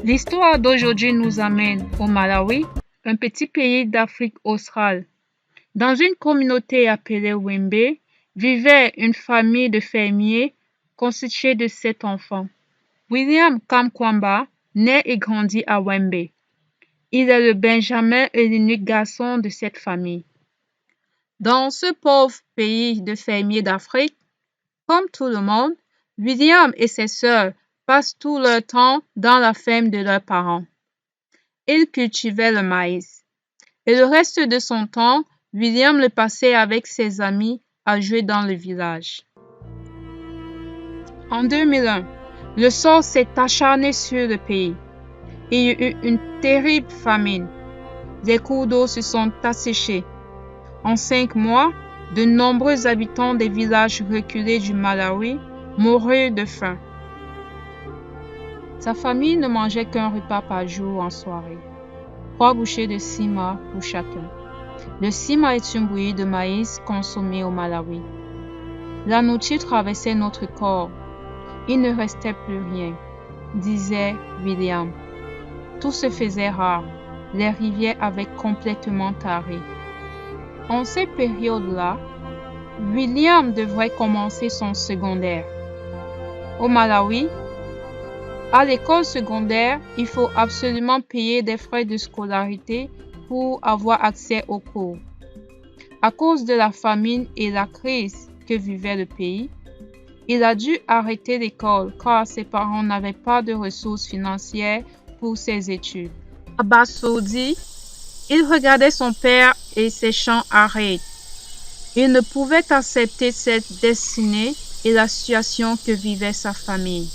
L'histoire d'aujourd'hui nous amène au Malawi, un petit pays d'Afrique australe. Dans une communauté appelée Wembe, vivait une famille de fermiers constituée de 7 enfants. William Kamkwamba naît et grandit à Wembe. Il est le benjamin et l'unique garçon de cette famille. Dans ce pauvre pays de fermiers d'Afrique, comme tout le monde, William et ses sœurs passent tout leur temps dans la ferme de leurs parents. Ils cultivaient le maïs. Et le reste de son temps, William le passait avec ses amis à jouer dans le village. En 2001, le sort s'est acharné sur le pays. Il y a eu une terrible famine. Les cours d'eau se sont asséchés. En 5 mois, de nombreux habitants des villages reculés du Malawi moururent de faim. Sa famille ne mangeait qu'un repas par jour en soirée. 3 bouchées de sima pour chacun. Le sima est une bouillie de maïs consommée au Malawi. La nourriture traversait notre corps. Il ne restait plus rien, disait William. Tout se faisait rare. Les rivières avaient complètement taré. En cette période-là, William devrait commencer son secondaire. Au Malawi, à l'école secondaire, il faut absolument payer des frais de scolarité pour avoir accès aux cours. À cause de la famine et la crise que vivait le pays, il a dû arrêter l'école car ses parents n'avaient pas de ressources financières pour ses études. Abasourdi, il regardait son père et ses champs arides. Il ne pouvait accepter cette destinée et la situation que vivait sa famille.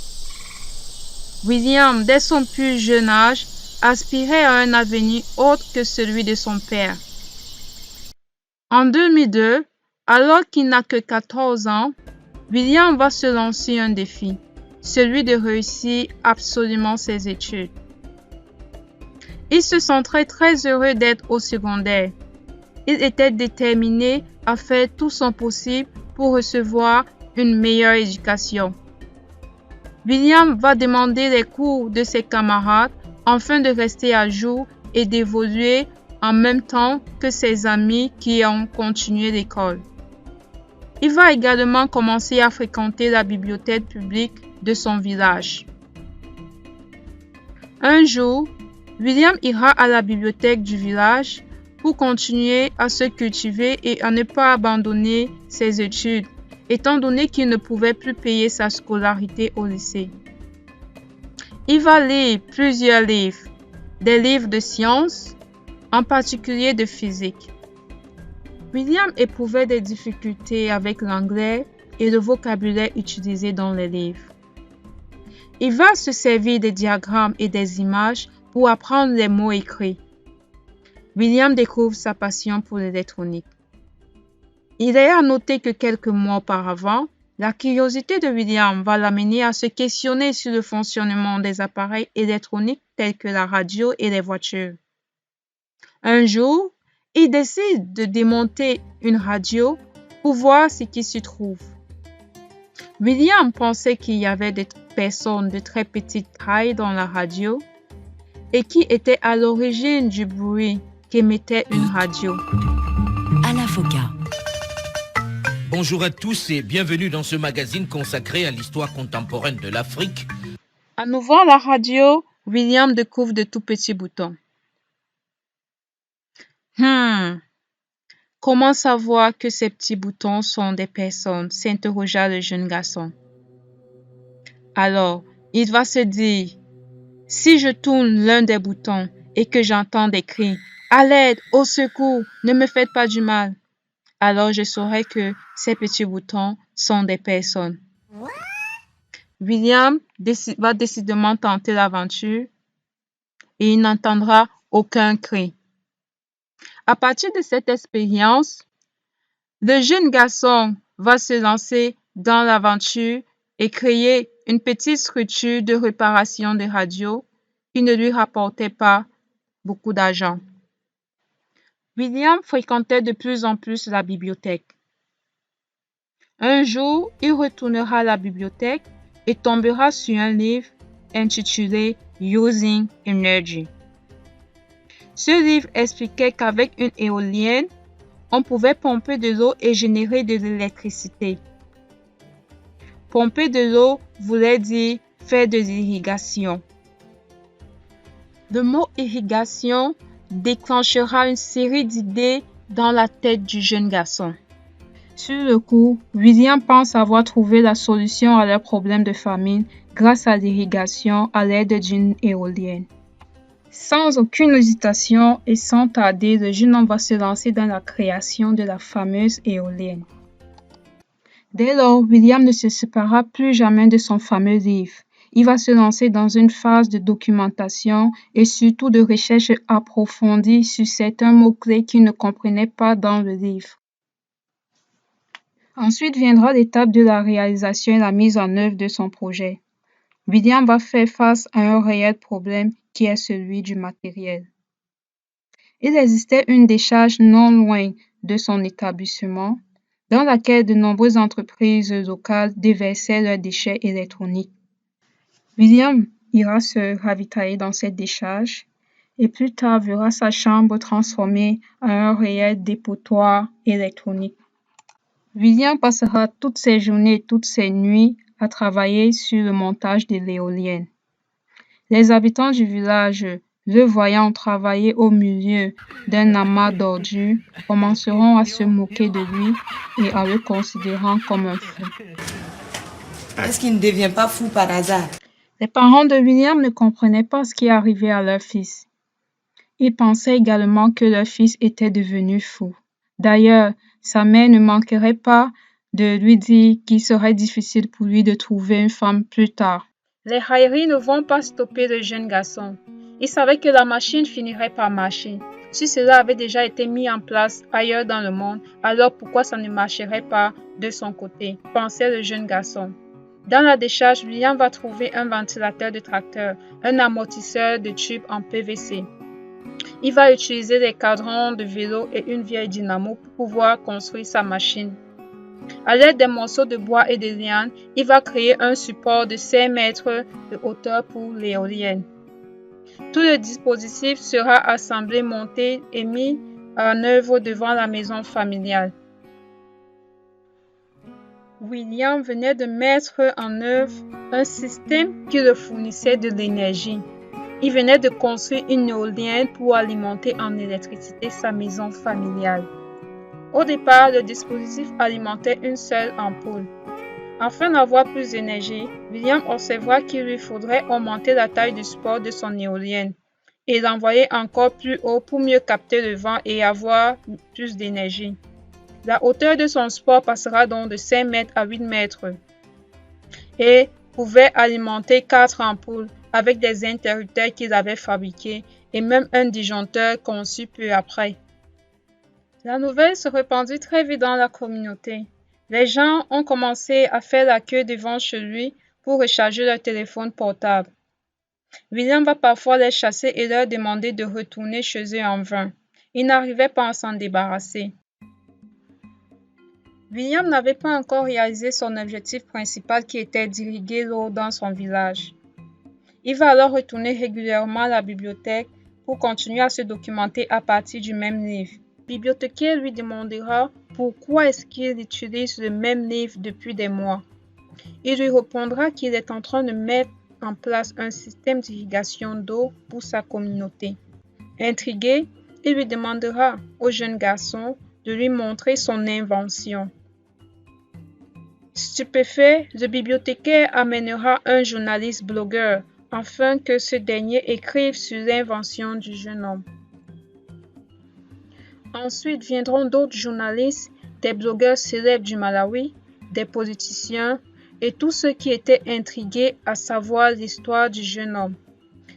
William, dès son plus jeune âge, aspirait à un avenir autre que celui de son père. En 2002, alors qu'il n'a que 14 ans, William va se lancer un défi, celui de réussir absolument ses études. Il se sentait très heureux d'être au secondaire. Il était déterminé à faire tout son possible pour recevoir une meilleure éducation. William va demander les cours de ses camarades afin de rester à jour et d'évoluer en même temps que ses amis qui ont continué l'école. Il va également commencer à fréquenter la bibliothèque publique de son village. Un jour, William ira à la bibliothèque du village pour continuer à se cultiver et à ne pas abandonner ses études, étant donné qu'il ne pouvait plus payer sa scolarité au lycée. Il va lire plusieurs livres, des livres de sciences, en particulier de physique. William éprouvait des difficultés avec l'anglais et le vocabulaire utilisé dans les livres. Il va se servir des diagrammes et des images pour apprendre les mots écrits. William découvre sa passion pour l'électronique. Il est à noter que quelques mois auparavant, la curiosité de William va l'amener à se questionner sur le fonctionnement des appareils électroniques tels que la radio et les voitures. Un jour, il décide de démonter une radio pour voir ce qui s'y trouve. William pensait qu'il y avait des personnes de très petite taille dans la radio et qui étaient à l'origine du bruit qu'émettait une radio. Alain Foka. Bonjour à tous et bienvenue dans ce magazine consacré à l'histoire contemporaine de l'Afrique. En ouvrant la radio, William découvre de tout petits boutons. Comment savoir que ces petits boutons sont des personnes? S'interrogea le jeune garçon. Alors, il va se dire, si je tourne l'un des boutons et que j'entends des cris, à l'aide, au secours, ne me faites pas du mal, alors je saurai que ces petits boutons sont des personnes. William va décidément tenter l'aventure et il n'entendra aucun cri. À partir de cette expérience, le jeune garçon va se lancer dans l'aventure et créer une petite structure de réparation de radio qui ne lui rapportait pas beaucoup d'argent. William fréquentait de plus en plus la bibliothèque. Un jour, il retournera à la bibliothèque et tombera sur un livre intitulé Using Energy. Ce livre expliquait qu'avec une éolienne, on pouvait pomper de l'eau et générer de l'électricité. Pomper de l'eau voulait dire faire de l'irrigation. Le mot irrigation déclenchera une série d'idées dans la tête du jeune garçon. Sur le coup, William pense avoir trouvé la solution à leur problème de famine grâce à l'irrigation à l'aide d'une éolienne. Sans aucune hésitation et sans tarder, le jeune homme va se lancer dans la création de la fameuse éolienne. Dès lors, William ne se séparera plus jamais de son fameux livre. Il va se lancer dans une phase de documentation et surtout de recherche approfondie sur certains mots-clés qu'il ne comprenait pas dans le livre. Ensuite viendra l'étape de la réalisation et la mise en œuvre de son projet. William va faire face à un réel problème qui est celui du matériel. Il existait une décharge non loin de son établissement, dans laquelle de nombreuses entreprises locales déversaient leurs déchets électroniques. William ira se ravitailler dans cette décharge et plus tard verra sa chambre transformée en un réel dépotoir électronique. William passera toutes ses journées et toutes ses nuits à travailler sur le montage de l'éolienne. Les habitants du village, le voyant travailler au milieu d'un amas d'ordures, commenceront à se moquer de lui et à le considérant comme un fou. Est-ce qu'il ne devient pas fou par hasard? Les parents de William ne comprenaient pas ce qui arrivait à leur fils. Ils pensaient également que leur fils était devenu fou. D'ailleurs, sa mère ne manquerait pas de lui dire qu'il serait difficile pour lui de trouver une femme plus tard. Les railleries ne vont pas stopper le jeune garçon. Il savait que la machine finirait par marcher. Si cela avait déjà été mis en place ailleurs dans le monde, alors pourquoi ça ne marcherait pas de son côté, pensait le jeune garçon. Dans la décharge, William va trouver un ventilateur de tracteur, un amortisseur de tube en PVC. Il va utiliser des cadrans de vélo et une vieille dynamo pour pouvoir construire sa machine. À l'aide des morceaux de bois et de lianes, il va créer un support de 5 mètres de hauteur pour l'éolienne. Tout le dispositif sera assemblé, monté et mis en œuvre devant la maison familiale. William venait de mettre en œuvre un système qui le fournissait de l'énergie. Il venait de construire une éolienne pour alimenter en électricité sa maison familiale. Au départ, le dispositif alimentait une seule ampoule. Afin d'avoir plus d'énergie, William observa qu'il lui faudrait augmenter la taille du support de son éolienne et l'envoyer encore plus haut pour mieux capter le vent et avoir plus d'énergie. La hauteur de son support passera donc de 5 mètres à 8 mètres et pouvait alimenter 4 ampoules avec des interrupteurs qu'il avait fabriqués et même un disjoncteur conçu peu après. La nouvelle se répandit très vite dans la communauté. Les gens ont commencé à faire la queue devant chez lui pour recharger leur téléphone portable. William va parfois les chasser et leur demander de retourner chez eux en vain. Il n'arrivait pas à s'en débarrasser. William n'avait pas encore réalisé son objectif principal qui était d'irriguer l'eau dans son village. Il va alors retourner régulièrement à la bibliothèque pour continuer à se documenter à partir du même livre. Le bibliothécaire lui demandera pourquoi est-ce qu'il utilise le même livre depuis des mois. Il lui répondra qu'il est en train de mettre en place un système d'irrigation d'eau pour sa communauté. Intrigué, il lui demandera au jeune garçon de lui montrer son invention. Stupéfait, le bibliothécaire amènera un journaliste blogueur afin que ce dernier écrive sur l'invention du jeune homme. Ensuite viendront d'autres journalistes, des blogueurs célèbres du Malawi, des politiciens et tous ceux qui étaient intrigués à savoir l'histoire du jeune homme.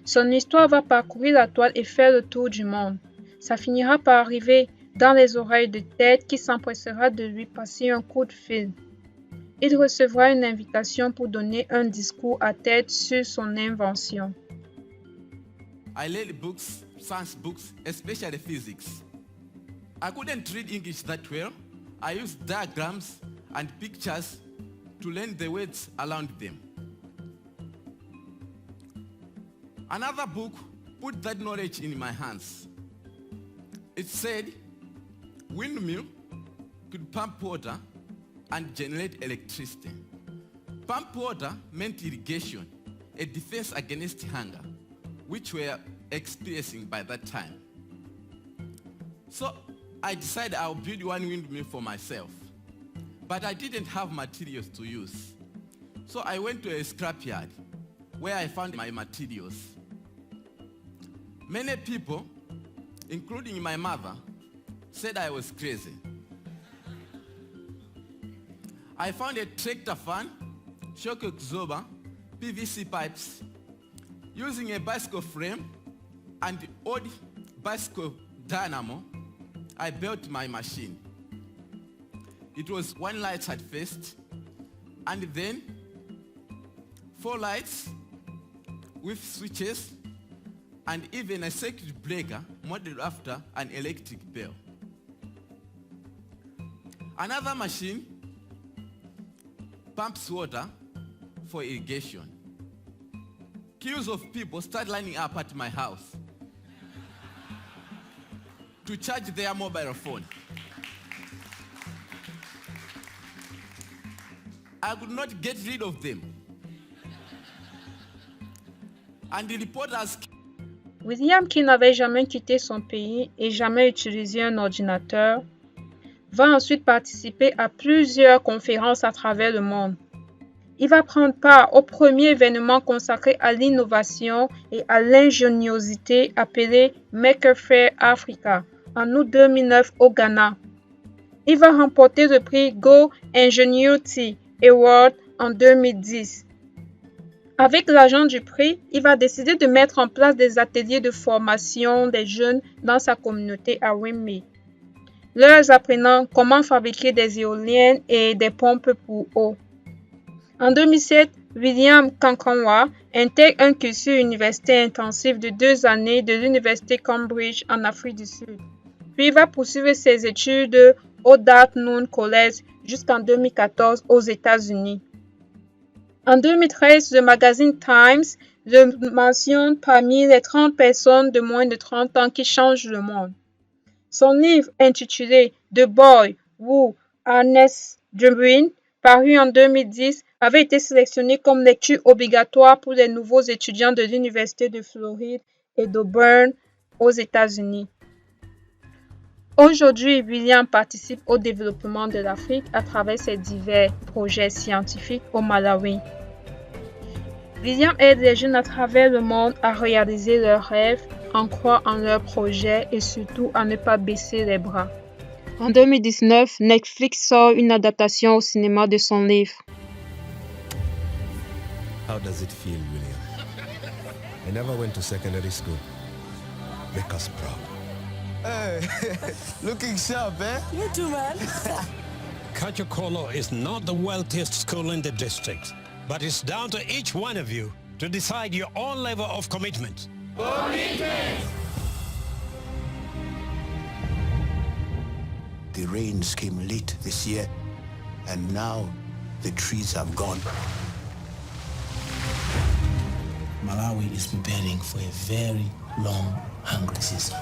Son histoire va parcourir la toile et faire le tour du monde. Ça finira par arriver dans les oreilles de Ted qui s'empressera de lui passer un coup de fil. Il recevra une invitation pour donner un discours à Ted sur son invention. I read books, science books, especially physics. I couldn't read English that well. I used diagrams and pictures to learn the words around them. Another book put that knowledge in my hands. It said windmill could pump water and generate electricity. Pump water meant irrigation, a defense against hunger, which we were experiencing by that time. So I decided I'll build one windmill for myself. But I didn't have materials to use. So I went to a scrapyard where I found my materials. Many people, including my mother, said I was crazy. I found a tractor fan, shock absorber, PVC pipes. Using a bicycle frame and old bicycle dynamo, I built my machine. It was 1 light at first, and then 4 lights with switches, and even a circuit breaker modeled after an electric bell. Another machine pumps water for irrigation. Queues of people start lining up at my house to charge their mobile phone. I could not get rid of them. And the reporters... William, qui n'avait jamais quitté son pays et jamais utilisé un ordinateur, va ensuite participer à plusieurs conférences à travers le monde. Il va prendre part au premier événement consacré à l'innovation et à l'ingéniosité appelé Maker Faire Africa en août 2009 au Ghana. Il va remporter le prix Go Ingenuity Award en 2010. Avec l'argent du prix, il va décider de mettre en place des ateliers de formation des jeunes dans sa communauté à Windmill, leur apprenant comment fabriquer des éoliennes et des pompes pour eau. En 2007, William Kankanwa intègre un cursus universitaire intensif de 2 années de l'université Cambridge en Afrique du Sud. Puis il va poursuivre ses études au Dartmouth College jusqu'en 2014 aux États-Unis. En 2013, le magazine Times le mentionne parmi les 30 personnes de moins de 30 ans qui changent le monde. Son livre intitulé The Boy Who Harnessed the Wind, paru en 2010, avait été sélectionné comme lecture obligatoire pour les nouveaux étudiants de l'Université de Floride et d'Auburn aux États-Unis. Aujourd'hui, William participe au développement de l'Afrique à travers ses divers projets scientifiques au Malawi. William aide les jeunes à travers le monde à réaliser leurs rêves, en croire en leurs projets et surtout à ne pas baisser les bras. En 2019, Netflix sort une adaptation au cinéma de son livre. How does it feel, William? I never went to secondary school. Make us proud. Hey, looking sharp, eh? You too, man. Kachokolo is not the wealthiest school in the district, but it's down to each one of you to decide your own level of commitment. The rains came late this year, and now the trees have gone. Malawi is preparing for a very long, hungry season.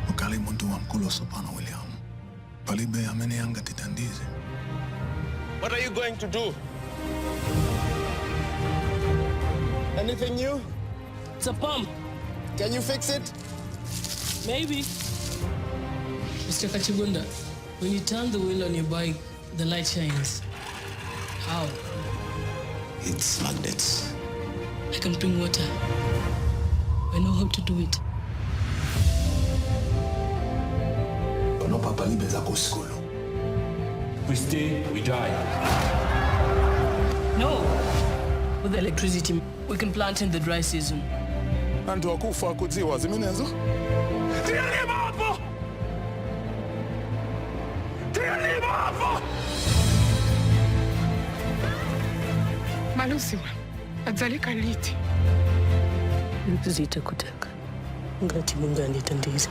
Ukali muntu wa mkulo sopana William. Palibe amene yanga titandize. What are you going to do? Anything new? It's a pump. Can you fix it? Maybe. Mr. Kachigunda, when you turn the wheel on your bike, the light shines. How? It's magnets. I can bring water. I know how to do it. No papa libe zako school. We stay, we die. No. With the electricity, we can plant in the dry season. Antu wakufa kudziwa zimenezo? Malusiwa, adzalika liti. Nzita kutaka. Ngati mungu anditandize.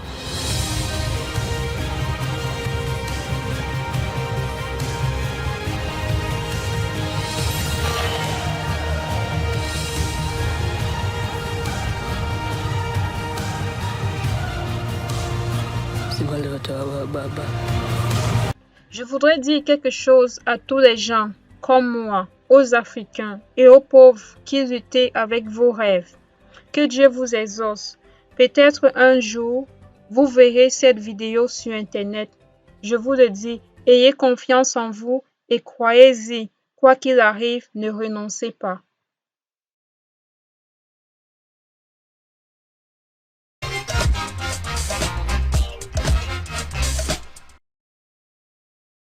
Je voudrais dire quelque chose à tous les gens, comme moi, aux Africains et aux pauvres qui luttaient avec vos rêves. Que Dieu vous exauce. Peut-être un jour, vous verrez cette vidéo sur Internet. Je vous le dis, ayez confiance en vous et croyez-y. Quoi qu'il arrive, ne renoncez pas.